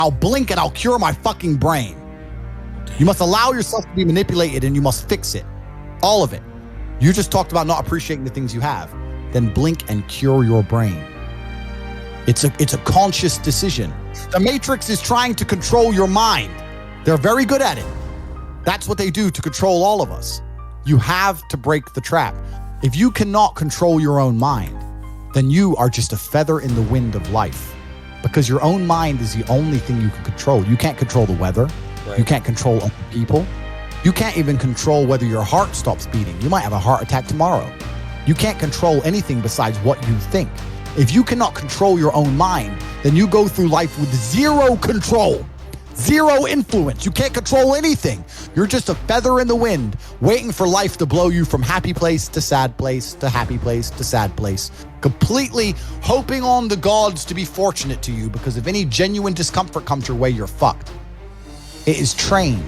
I'll blink and I'll cure my fucking brain. You must allow yourself to be manipulated and you must fix it. All of it. You just talked about not appreciating the things you have. Then blink and cure your brain. It's a conscious decision. The Matrix is trying to control your mind. They're very good at it. That's what they do to control all of us. You have to break the trap. If you cannot control your own mind, then you are just a feather in the wind of life, because your own mind is the only thing you can control. You can't control the weather. Right. You can't control other people. You can't even control whether your heart stops beating. You might have a heart attack tomorrow. You can't control anything besides what you think. If you cannot control your own mind, then you go through life with zero control, zero influence. You can't control anything. You're just a feather in the wind, waiting for life to blow you from happy place to sad place to happy place to sad place, completely hoping on the gods to be fortunate to you, because if any genuine discomfort comes your way, you're fucked. It is trained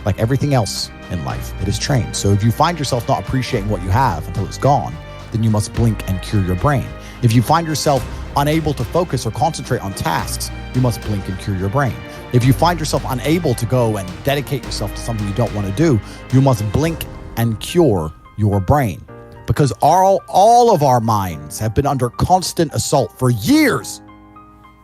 like everything else in life. It is trained. So if you find yourself not appreciating what you have until it's gone, then you must blink and cure your brain. If you find yourself unable to focus or concentrate on tasks, you must blink and cure your brain. If you find yourself unable to go and dedicate yourself to something you don't want to do, you must blink and cure your brain. Because all of our minds have been under constant assault for years.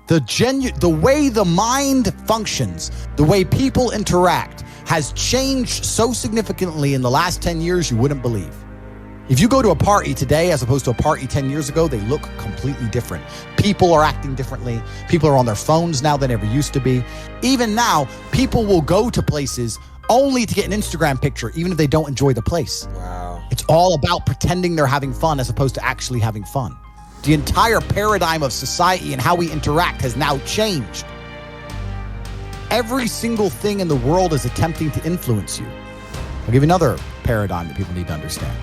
The way the mind functions, the way people interact, has changed so significantly in the last 10 years you wouldn't believe. If you go to a party today as opposed to a party 10 years ago, they look completely different. People are acting differently. People are on their phones now than ever used to be. Even now, people will go to places only to get an Instagram picture, even if they don't enjoy the place. Wow. It's all about pretending they're having fun as opposed to actually having fun. The entire paradigm of society and how we interact has now changed. Every single thing in the world is attempting to influence you. I'll give you another paradigm that people need to understand.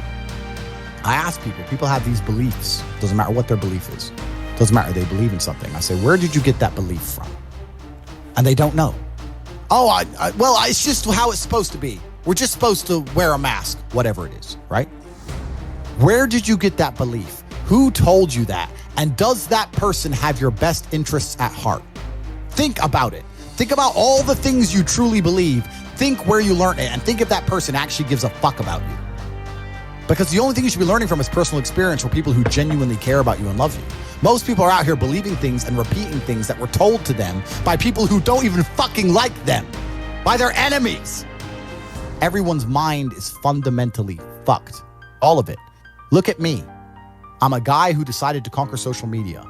I ask people have these beliefs. Doesn't matter what their belief is. Doesn't matter, they believe in something. I say, where did you get that belief from? And they don't know. Oh, well, it's just how it's supposed to be. We're just supposed to wear a mask, whatever it is, right? Where did you get that belief? Who told you that? And does that person have your best interests at heart? Think about it. Think about all the things you truly believe. Think where you learned it, and think if that person actually gives a fuck about you. Because the only thing you should be learning from is personal experience from people who genuinely care about you and love you. Most people are out here believing things and repeating things that were told to them by people who don't even fucking like them, by their enemies. Everyone's mind is fundamentally fucked. All of it. Look at me. I'm a guy who decided to conquer social media.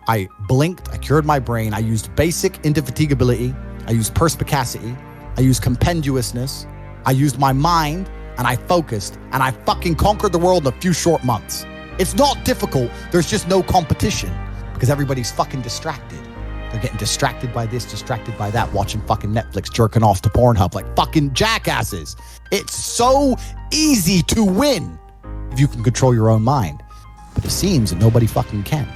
I blinked, I cured my brain, I used basic indefatigability, I used perspicacity, I used compendiousness, I used my mind, and I focused, and I fucking conquered the world in a few short months. It's not difficult, there's just no competition, because everybody's fucking distracted. They're getting distracted by this, distracted by that, watching fucking Netflix, jerking off to Pornhub like fucking jackasses. It's so easy to win if you can control your own mind. But it seems that nobody fucking can.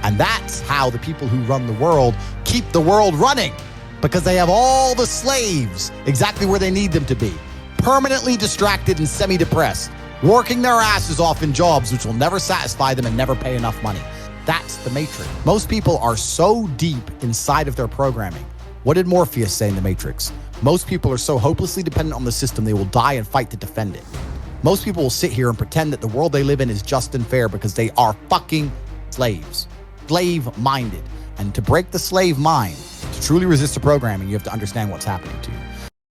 And that's how the people who run the world keep the world running, because they have all the slaves exactly where they need them to be, permanently distracted and semi-depressed, working their asses off in jobs which will never satisfy them and never pay enough money. That's the Matrix. Most people are so deep inside of their programming. What did Morpheus say in the Matrix? Most people are so hopelessly dependent on the system they will die and fight to defend it. Most people will sit here and pretend that the world they live in is just and fair because they are fucking slaves. Slave-minded. And to break the slave mind, to truly resist the programming, you have to understand what's happening to you.